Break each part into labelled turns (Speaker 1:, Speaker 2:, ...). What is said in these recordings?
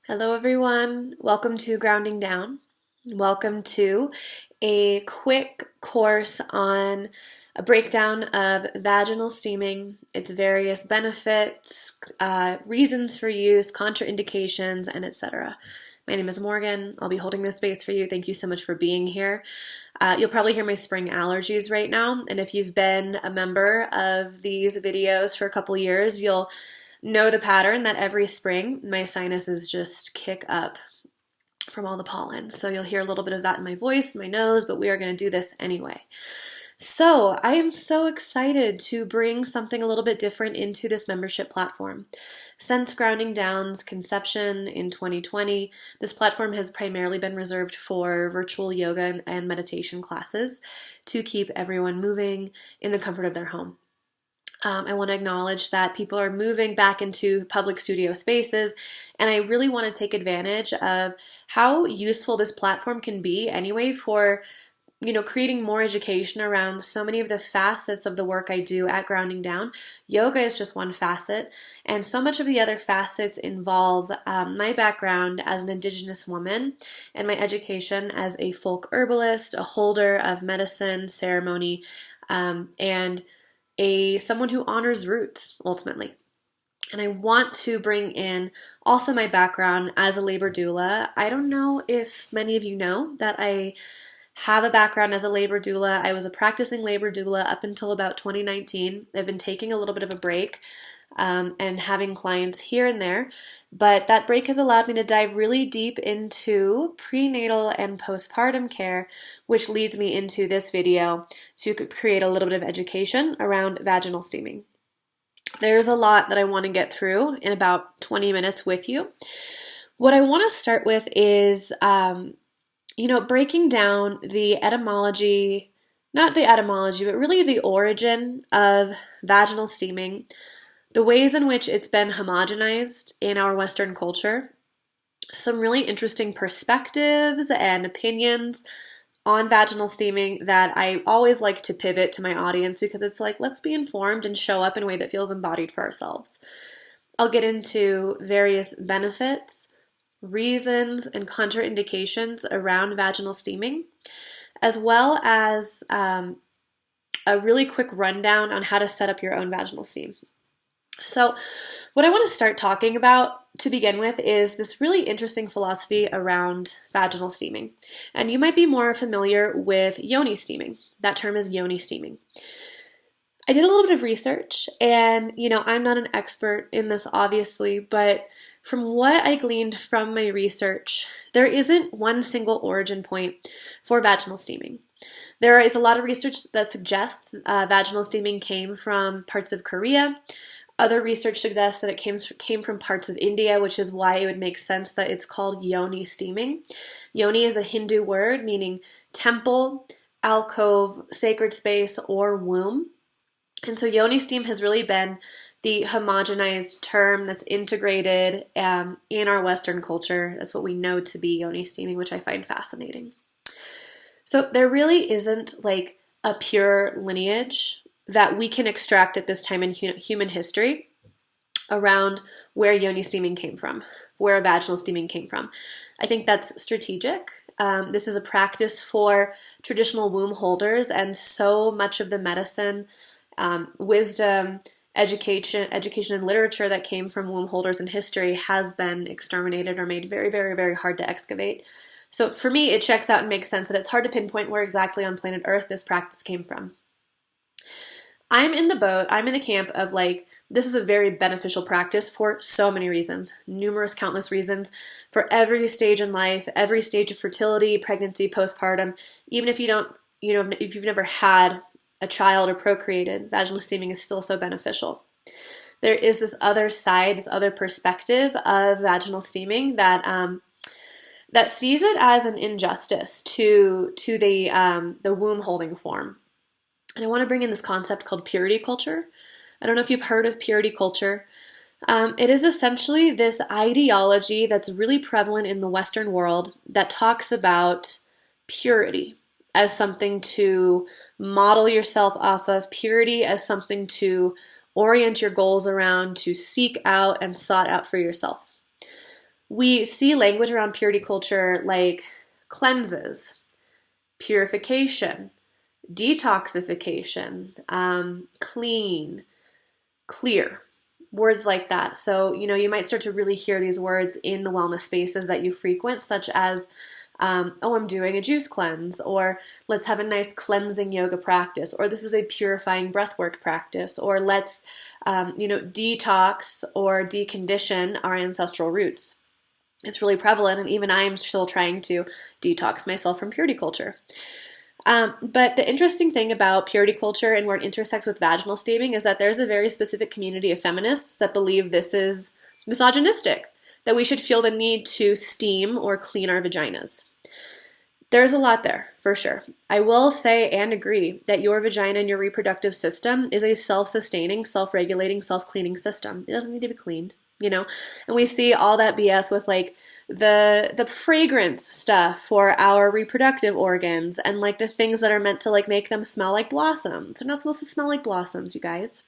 Speaker 1: Hello, everyone. Welcome to Grounding Down. Welcome to a quick course on a breakdown of vaginal steaming, its various benefits, reasons for use, contraindications, and etc. My name is Morgan. I'll be holding this space for you. Thank you so much for being here. You'll probably hear my spring allergies right now, and if you've been a member of these videos for a couple years, you'll know the pattern that every spring my sinuses just kick up from all the pollen. So you'll hear a little bit of that in my voice, my nose, but we are going to do this anyway. So I am so excited to bring something a little bit different into this membership platform. Since Grounding Down's conception in 2020, this platform has primarily been reserved for virtual yoga and meditation classes to keep everyone moving in the comfort of their home. I want to acknowledge that people are moving back into public studio spaces, and I really want to take advantage of how useful this platform can be anyway for creating more education around so many of the facets of the work I do at Grounding Down. Yoga is just one facet, and so much of the other facets involve my background as an Indigenous woman and my education as a folk herbalist, a holder of medicine, ceremony, and someone who honors roots ultimately. And I want to bring in also my background as a labor doula. I don't know if many of you know that I have a background as a labor doula. I was a practicing labor doula up until about 2019. I've been taking a little bit of a break and having clients here and there, but that break has allowed me to dive really deep into prenatal and postpartum care, which leads me into this video to create a little bit of education around vaginal steaming. There's a lot that I want to get through in about 20 minutes with you. What I want to start with is breaking down the etymology, not the etymology, but really the origin of vaginal steaming, the ways in which it's been homogenized in our Western culture, some really interesting perspectives and opinions on vaginal steaming that I always like to pivot to my audience because it's like, let's be informed and show up in a way that feels embodied for ourselves. I'll get into various benefits, reasons, and contraindications around vaginal steaming, as well as a really quick rundown on how to set up your own vaginal steam. So what I want to start talking about to begin with is this really interesting philosophy around vaginal steaming. And you might be more familiar with yoni steaming. That term is yoni steaming. I did a little bit of research, and I'm not an expert in this obviously, but from what I gleaned from my research, there isn't one single origin point for vaginal steaming. There is a lot of research that suggests vaginal steaming came from parts of Korea. Other research suggests that it came from parts of India, which is why it would make sense that it's called yoni steaming. Yoni is a Hindu word meaning temple, alcove, sacred space, or womb. And so yoni steam has really been the homogenized term that's integrated in our Western culture. That's what we know to be yoni steaming, which I find fascinating. So there really isn't like a pure lineage that we can extract at this time in human history around where yoni steaming came from, where vaginal steaming came from. I think that's strategic. This is a practice for traditional womb holders, and so much of the medicine, wisdom, education, and literature that came from womb holders in history has been exterminated or made very, very, very hard to excavate. So for me, it checks out and makes sense that it's hard to pinpoint where exactly on planet Earth this practice came from. I'm in the camp of this is a very beneficial practice for so many reasons, numerous, countless reasons, for every stage in life, every stage of fertility, pregnancy, postpartum. Even if if you've never had a child or procreated, vaginal steaming is still so beneficial. There is this other side, this other perspective of vaginal steaming that sees it as an injustice to the womb holding form. And I want to bring in this concept called purity culture. I don't know if you've heard of purity culture. It is essentially this ideology that's really prevalent in the Western world that talks about purity as something to model yourself off of, purity as something to orient your goals around, to seek out and sought out for yourself. We see language around purity culture like cleanses, purification, detoxification, clean, clear, words like that. So, you might start to really hear these words in the wellness spaces that you frequent, such as, oh, I'm doing a juice cleanse, or let's have a nice cleansing yoga practice, or this is a purifying breathwork practice, or let's, detox or decondition our ancestral roots. It's really prevalent, and even I am still trying to detox myself from purity culture. But the interesting thing about purity culture and where it intersects with vaginal steaming is that there's a very specific community of feminists that believe this is misogynistic, that we should feel the need to steam or clean our vaginas. There's a lot there, for sure. I will say and agree that your vagina and your reproductive system is a self-sustaining, self-regulating, self-cleaning system. It doesn't need to be cleaned, and we see all that BS with like the fragrance stuff for our reproductive organs and like the things that are meant to like make them smell like blossoms. They're not supposed to smell like blossoms, you guys.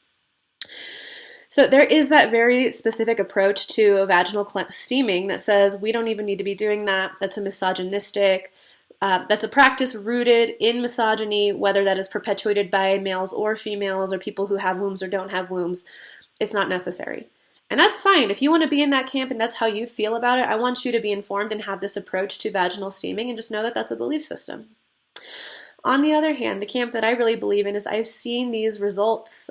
Speaker 1: So there is that very specific approach to vaginal steaming that says we don't even need to be doing that. That's a misogynistic, that's a practice rooted in misogyny, whether that is perpetuated by males or females or people who have wombs or don't have wombs. It's not necessary. And that's fine. If you want to be in that camp and that's how you feel about it, I want you to be informed and have this approach to vaginal steaming and just know that that's a belief system. On the other hand, the camp that I really believe in is I've seen these results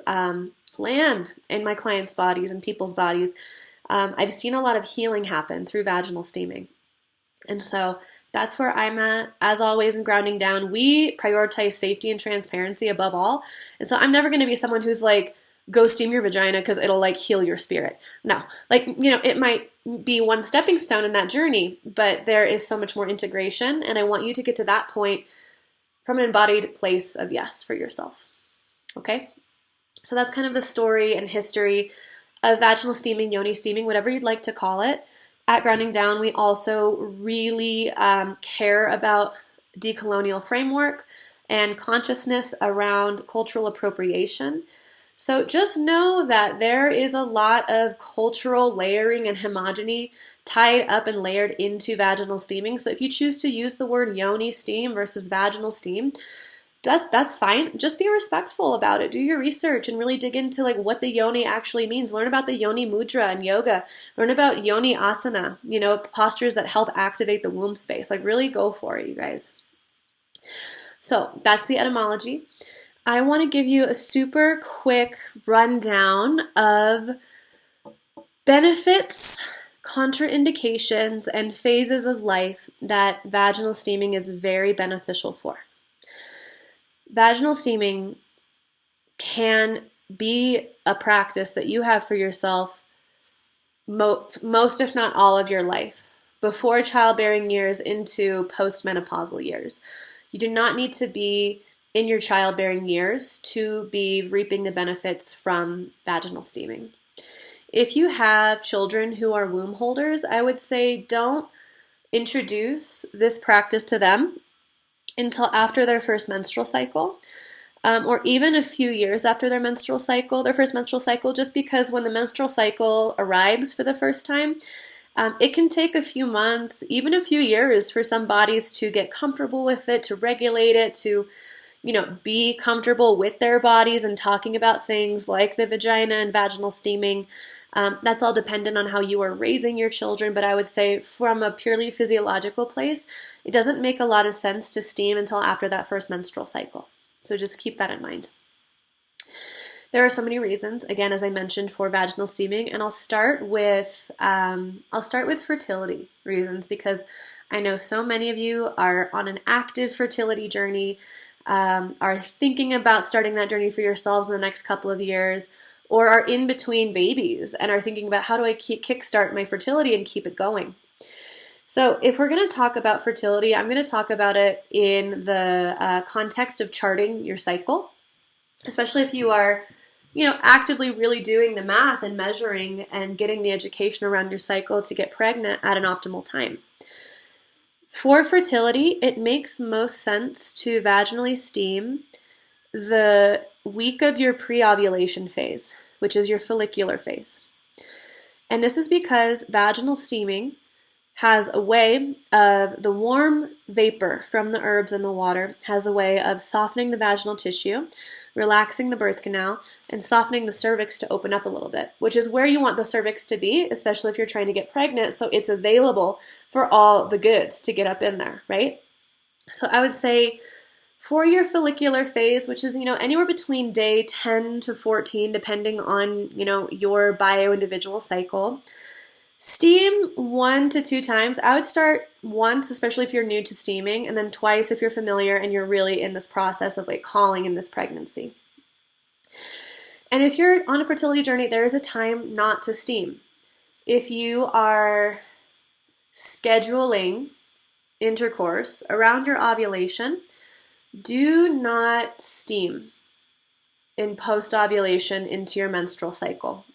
Speaker 1: land in my clients' bodies and people's bodies. I've seen a lot of healing happen through vaginal steaming. And so that's where I'm at. As always, in Grounding Down, we prioritize safety and transparency above all. And so I'm never going to be someone who's like, go steam your vagina because it'll like heal your spirit. No, it might be one stepping stone in that journey, but there is so much more integration. And I want you to get to that point from an embodied place of yes for yourself. Okay. So that's kind of the story and history of vaginal steaming, yoni steaming, whatever you'd like to call it. At Grounding Down, we also really care about decolonial framework and consciousness around cultural appropriation. So just know that there is a lot of cultural layering and homogeny tied up and layered into vaginal steaming. So if you choose to use the word yoni steam versus vaginal steam, that's fine. Just be respectful about it. Do your research and really dig into like what the yoni actually means. Learn about the yoni mudra and yoga. Learn about yoni asana, postures that help activate the womb space. Like really go for it, you guys. So that's the etymology. I want to give you a super quick rundown of benefits, contraindications, and phases of life that vaginal steaming is very beneficial for. Vaginal steaming can be a practice that you have for yourself most, if not all, of your life, before childbearing years into postmenopausal years. You do not need to be in your childbearing years to be reaping the benefits from vaginal steaming. If you have children who are womb holders, I would say don't introduce this practice to them until after their first menstrual cycle, or even a few years after their first menstrual cycle, just because when the menstrual cycle arrives for the first time, it can take a few months, even a few years for some bodies to get comfortable with it, to regulate it, to be comfortable with their bodies and talking about things like the vagina and vaginal steaming. That's all dependent on how you are raising your children, but I would say from a purely physiological place, it doesn't make a lot of sense to steam until after that first menstrual cycle. So just keep that in mind. There are so many reasons, again, as I mentioned, for vaginal steaming, and I'll start with fertility reasons, because I know so many of you are on an active fertility journey, are thinking about starting that journey for yourselves in the next couple of years, or are in between babies and are thinking about how do I kickstart my fertility and keep it going. So if we're going to talk about fertility, I'm going to talk about it in the context of charting your cycle, especially if you are actively really doing the math and measuring and getting the education around your cycle to get pregnant at an optimal time. For fertility, it makes most sense to vaginally steam the week of your pre-ovulation phase, which is your follicular phase. And this is because vaginal steaming has a way of, the warm vapor from the herbs and the water has a way of softening the vaginal tissue, relaxing the birth canal, and softening the cervix to open up a little bit, which is where you want the cervix to be, especially if you're trying to get pregnant, so it's available for all the goods to get up in there, right? So I would say for your follicular phase, which is, anywhere between day 10 to 14, depending on, your bio-individual cycle, steam 1 to 2 times. I would start once, especially if you're new to steaming, and then twice if you're familiar and you're really in this process of like calling in this pregnancy. And if you're on a fertility journey, there is a time not to steam. If you are scheduling intercourse around your ovulation, do not steam in post-ovulation into your menstrual cycle.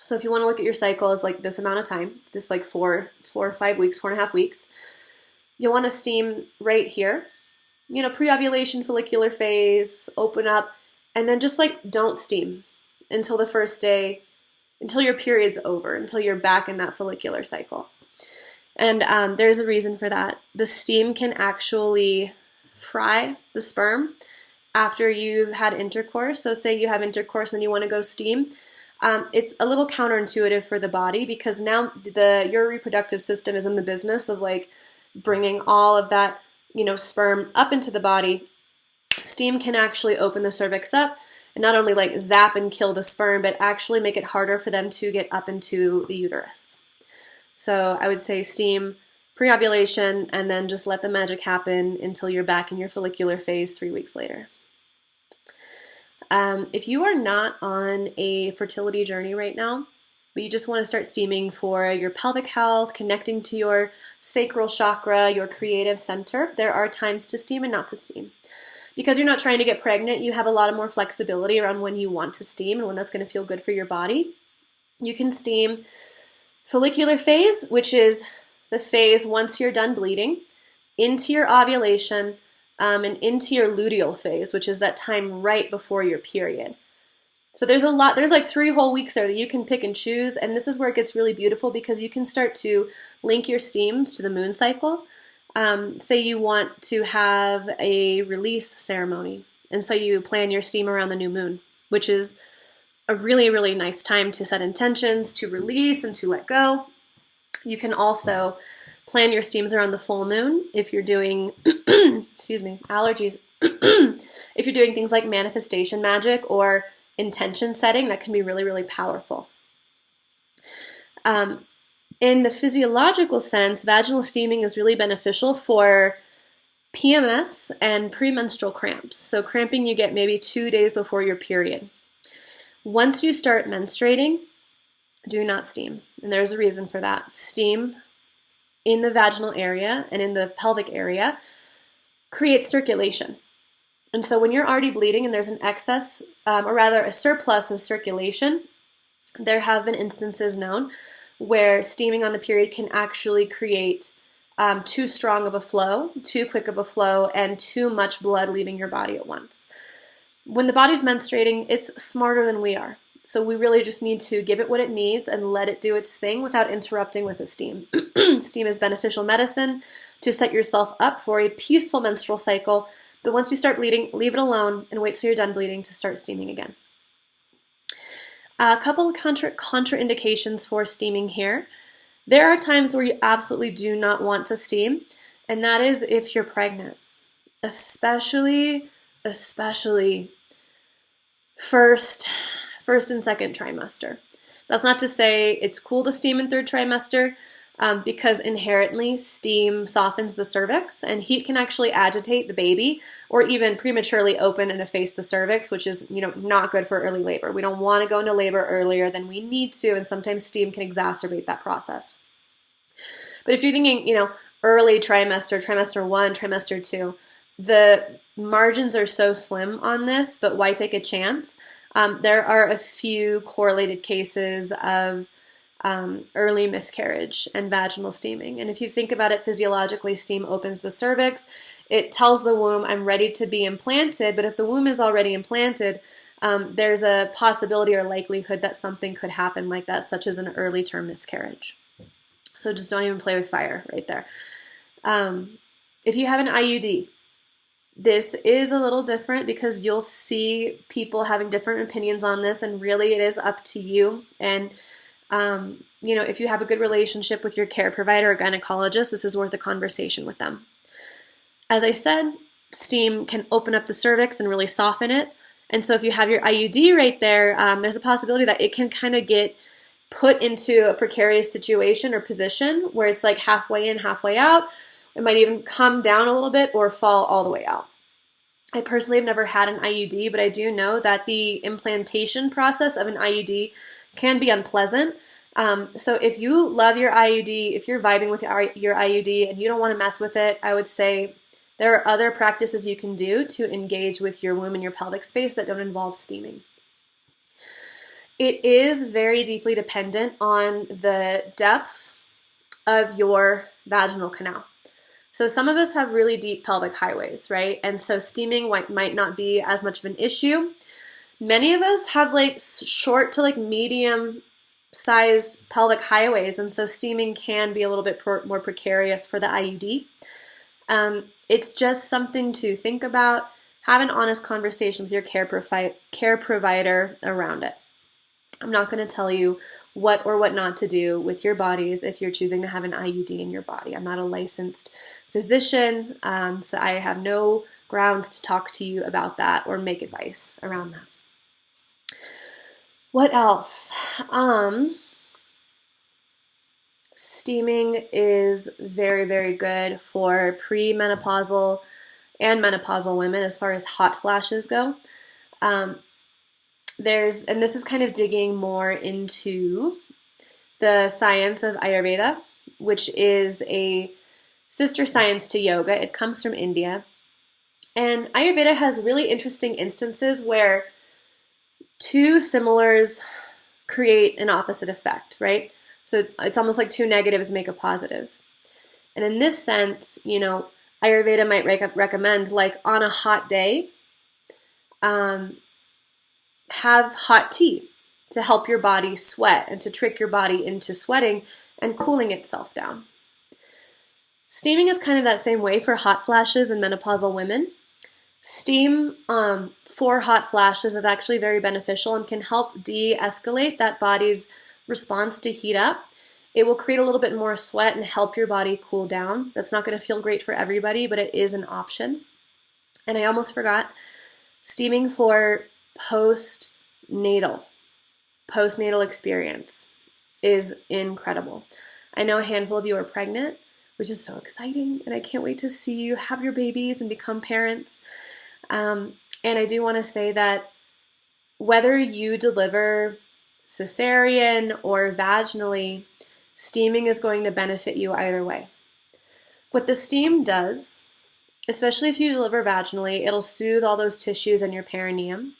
Speaker 1: So if you want to look at your cycle as like this amount of time, this like 4 or 5 weeks, 4.5 weeks, you'll want to steam right here. Pre-ovulation, follicular phase, open up, and then just like don't steam until the first day, until your period's over, until you're back in that follicular cycle. And there's a reason for that. The steam can actually fry the sperm after you've had intercourse. So say you have intercourse and you want to go steam. It's a little counterintuitive for the body because now your reproductive system is in the business of like bringing all of that, sperm up into the body. Steam can actually open the cervix up and not only like zap and kill the sperm, but actually make it harder for them to get up into the uterus. So I would say steam pre-ovulation and then just let the magic happen until you're back in your follicular phase 3 weeks later. If you are not on a fertility journey right now, but you just want to start steaming for your pelvic health, connecting to your sacral chakra, your creative center, there are times to steam and not to steam. Because you're not trying to get pregnant, you have a lot of more flexibility around when you want to steam and when that's going to feel good for your body. You can steam follicular phase, which is the phase once you're done bleeding, into your ovulation, and into your luteal phase, which is that time right before your period. So there's like 3 whole weeks there that you can pick and choose, and this is where it gets really beautiful because you can start to link your steams to the moon cycle. Say you want to have a release ceremony, and so you plan your steam around the new moon, which is a really, really nice time to set intentions, to release, and to let go. You can also plan your steams around the full moon if you're doing, allergies. If you're doing things like manifestation magic or intention setting, that can be really, really powerful. In the physiological sense, vaginal steaming is really beneficial for PMS and premenstrual cramps. So cramping you get maybe 2 days before your period. Once you start menstruating, do not steam. And there's a reason for that. Steam in the vaginal area and in the pelvic area creates circulation. And so when you're already bleeding and there's an excess, or rather a surplus of circulation, there have been instances known where steaming on the period can actually create too strong of a flow, too quick of a flow, and too much blood leaving your body at once. When the body's menstruating, it's smarter than we are. So we really just need to give it what it needs and let it do its thing without interrupting with the steam. Steam is beneficial medicine to set yourself up for a peaceful menstrual cycle, but once you start bleeding, leave it alone and wait till you're done bleeding to start steaming again. A couple of contraindications for steaming here. There are times where you absolutely do not want to steam, and that is if you're pregnant, especially first and second trimester. That's not to say it's cool to steam in third trimester, because inherently steam softens the cervix and heat can actually agitate the baby or even prematurely open and efface the cervix, which is not good for early labor. We don't want to go into labor earlier than we need to, and sometimes steam can exacerbate that process. But if you're thinking, early trimester 1, trimester 2, the margins are so slim on this, but why take a chance? There are a few correlated cases of early miscarriage and vaginal steaming. And if you think about it physiologically, steam opens the cervix. It tells the womb, I'm ready to be implanted. But if the womb is already implanted, there's a possibility or likelihood that something could happen like that, such as an early term miscarriage. So just don't even play with fire right there. If you have an IUD, this is a little different because you'll see people having different opinions on this, and really it is up to you. And, if you have a good relationship with your care provider or gynecologist, this is worth a conversation with them. As I said, steam can open up the cervix and really soften it. And so if you have your IUD right there, there's a possibility that it can kind of get put into a precarious situation or position where it's like halfway in, halfway out. It might even come down a little bit or fall all the way out. I personally have never had an IUD, but I do know that the implantation process of an IUD can be unpleasant. So if you love your IUD, if you're vibing with your IUD and you don't want to mess with it, I would say there are other practices you can do to engage with your womb and your pelvic space that don't involve steaming. It is very deeply dependent on the depth of your vaginal canal. So some of us have really deep pelvic highways, right? And so steaming might not be as much of an issue. Many of us have like short to like medium sized pelvic highways, and so steaming can be a little bit more precarious for the IUD. It's just something to think about. Have an honest conversation with your care provider around it. I'm not going to tell you what or what not to do with your bodies if you're choosing to have an IUD in your body. I'm not a licensed physician, so I have no grounds to talk to you about that or make advice around that. What else? Steaming is very, very good for premenopausal and menopausal women as far as hot flashes go. And this is kind of digging more into the science of Ayurveda, which is a sister science to yoga. It comes from India. And Ayurveda has really interesting instances where two similars create an opposite effect, right? So it's almost like two negatives make a positive. And in this sense, Ayurveda might recommend, like on a hot day, have hot tea to help your body sweat and to trick your body into sweating and cooling itself down. Steaming is kind of that same way for hot flashes in menopausal women. Steam for hot flashes is actually very beneficial and can help de-escalate that body's response to heat up. It will create a little bit more sweat and help your body cool down. That's not going to feel great for everybody, but it is an option. And I almost forgot, steaming for postnatal experience is incredible. I know a handful of you are pregnant, which is so exciting, and I can't wait to see you have your babies and become parents. And I do want to say that whether you deliver cesarean or vaginally, steaming is going to benefit you either way. What the steam does, especially if you deliver vaginally, it'll soothe all those tissues in your perineum.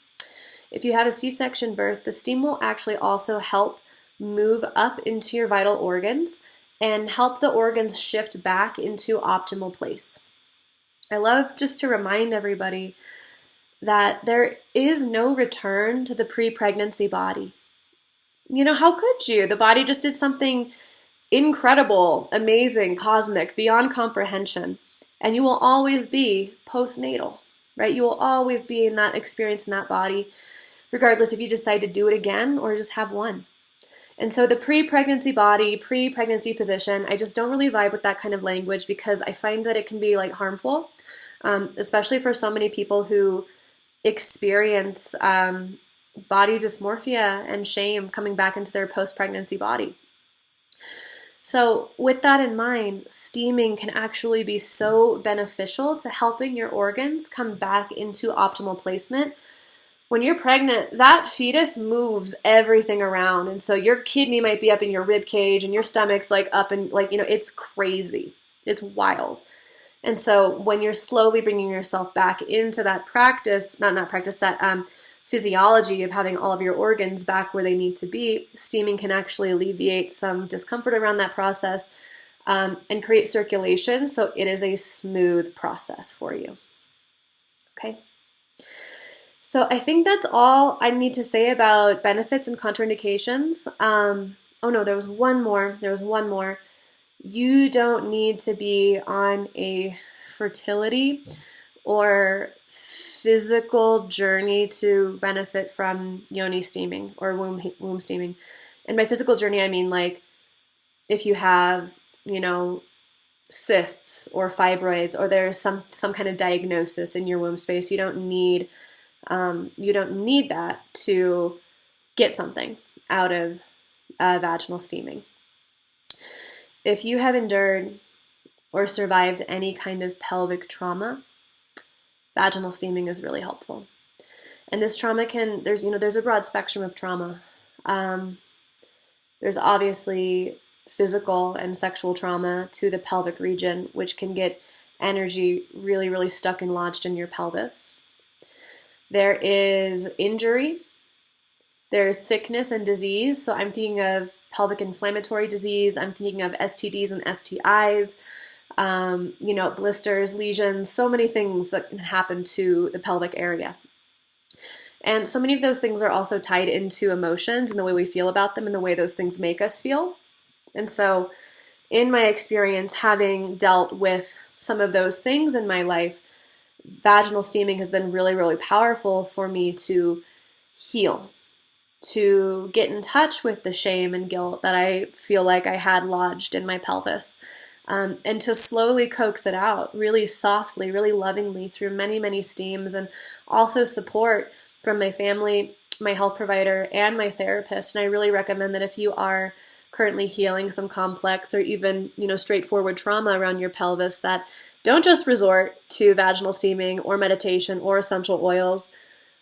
Speaker 1: If you have a C-section birth, the steam will actually also help move up into your vital organs and help the organs shift back into optimal place. I love just to remind everybody that there is no return to the pre-pregnancy body. How could you? The body just did something incredible, amazing, cosmic, beyond comprehension. And you will always be postnatal, right? You will always be in that experience in that body, regardless if you decide to do it again or just have one. And so the pre-pregnancy body, pre-pregnancy position, I just don't really vibe with that kind of language because I find that it can be harmful, especially for so many people who experience body dysmorphia and shame coming back into their post-pregnancy body. So with that in mind, steaming can actually be so beneficial to helping your organs come back into optimal placement. When you're pregnant, that fetus moves everything around, and so your kidney might be up in your rib cage and your stomach's up and it's crazy. It's wild. And so when you're slowly bringing yourself back into that physiology of having all of your organs back where they need to be, steaming can actually alleviate some discomfort around that process and create circulation, so it is a smooth process for you. Okay? So I think that's all I need to say about benefits and contraindications. There was one more. You don't need to be on a fertility or physical journey to benefit from yoni steaming or womb steaming. And by physical journey, I mean like if you have, cysts or fibroids, or there's some kind of diagnosis in your womb space, you don't need that to get something out of vaginal steaming. If you have endured or survived any kind of pelvic trauma, vaginal steaming is really helpful. And this trauma there's a broad spectrum of trauma. There's obviously physical and sexual trauma to the pelvic region, which can get energy really, really stuck and lodged in your pelvis. There is injury. There's sickness and disease. So I'm thinking of pelvic inflammatory disease. I'm thinking of STDs and STIs, blisters, lesions, so many things that can happen to the pelvic area. And so many of those things are also tied into emotions and the way we feel about them and the way those things make us feel. And so in my experience, having dealt with some of those things in my life, vaginal steaming has been really, really powerful for me to heal, to get in touch with the shame and guilt that I feel like I had lodged in my pelvis, and to slowly coax it out really softly, really lovingly through many, many steams, and also support from my family, my health provider, and my therapist. And I really recommend that if you are currently healing some complex or even, straightforward trauma around your pelvis, that don't just resort to vaginal steaming or meditation or essential oils.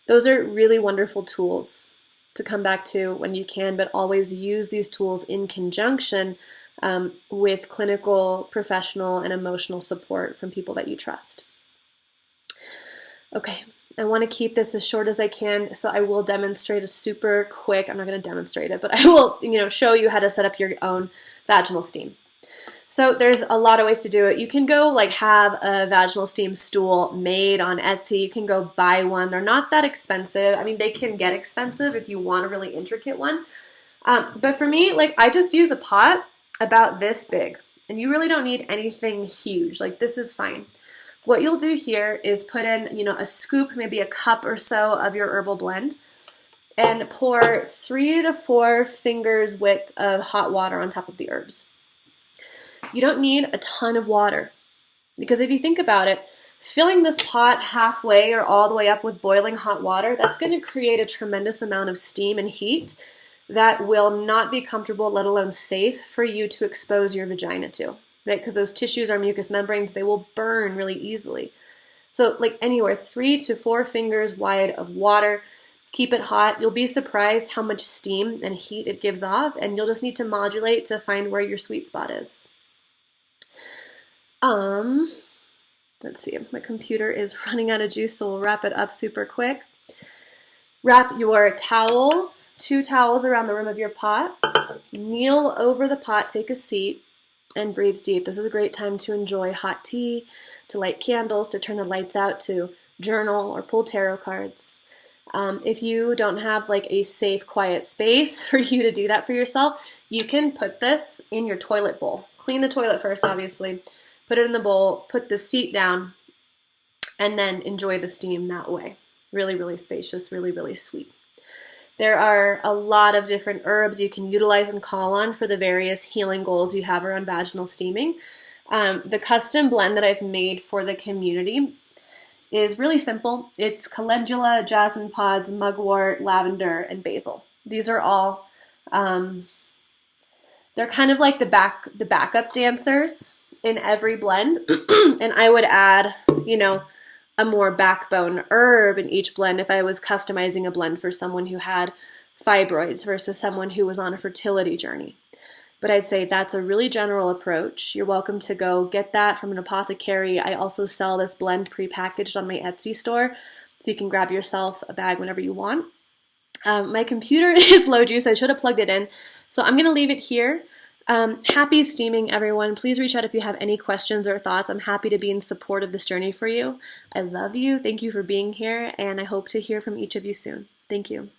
Speaker 1: Those are really wonderful tools to come back to when you can, but always use these tools in conjunction with clinical, professional, and emotional support from people that you trust. Okay. I want to keep this as short as I can, so I will demonstrate a super quick, I'm not going to demonstrate it, but I will, show you how to set up your own vaginal steam. So there's a lot of ways to do it. You can go have a vaginal steam stool made on Etsy. You can go buy one. They're not that expensive. I mean, they can get expensive if you want a really intricate one. But for me, I just use a pot about this big, and you really don't need anything huge. This is fine. What you'll do here is put in, a scoop, maybe a cup or so of your herbal blend, and pour 3 to 4 fingers width of hot water on top of the herbs. You don't need a ton of water, because if you think about it, filling this pot halfway or all the way up with boiling hot water, that's going to create a tremendous amount of steam and heat that will not be comfortable, let alone safe, for you to expose your vagina to. Right? Because those tissues are mucous membranes, they will burn really easily. So anywhere 3 to 4 fingers wide of water, keep it hot. You'll be surprised how much steam and heat it gives off, and you'll just need to modulate to find where your sweet spot is. Let's see, my computer is running out of juice, so we'll wrap it up super quick. Wrap your towels, 2 towels around the rim of your pot. Kneel over the pot, take a seat, and breathe deep. This is a great time to enjoy hot tea, to light candles, to turn the lights out, to journal or pull tarot cards. If you don't have a safe, quiet space for you to do that for yourself, you can put this in your toilet bowl. Clean the toilet first, obviously. Put it in the bowl, put the seat down, and then enjoy the steam that way. Really, really spacious, really, really sweet. There are a lot of different herbs you can utilize and call on for the various healing goals you have around vaginal steaming. The custom blend that I've made for the community is really simple. It's calendula, jasmine pods, mugwort, lavender, and basil. These are all, they're kind of like the backup dancers in every blend. And I would add, a more backbone herb in each blend if I was customizing a blend for someone who had fibroids versus someone who was on a fertility journey. But I'd say that's a really general approach. You're welcome to go get that from an apothecary. I also sell this blend prepackaged on my Etsy store, so you can grab yourself a bag whenever you want. My computer is low juice. I should have plugged it in. So I'm going to leave it here. Happy steaming, everyone. Please reach out if you have any questions or thoughts. I'm happy to be in support of this journey for you. I love you. Thank you for being here, and I hope to hear from each of you soon. Thank you.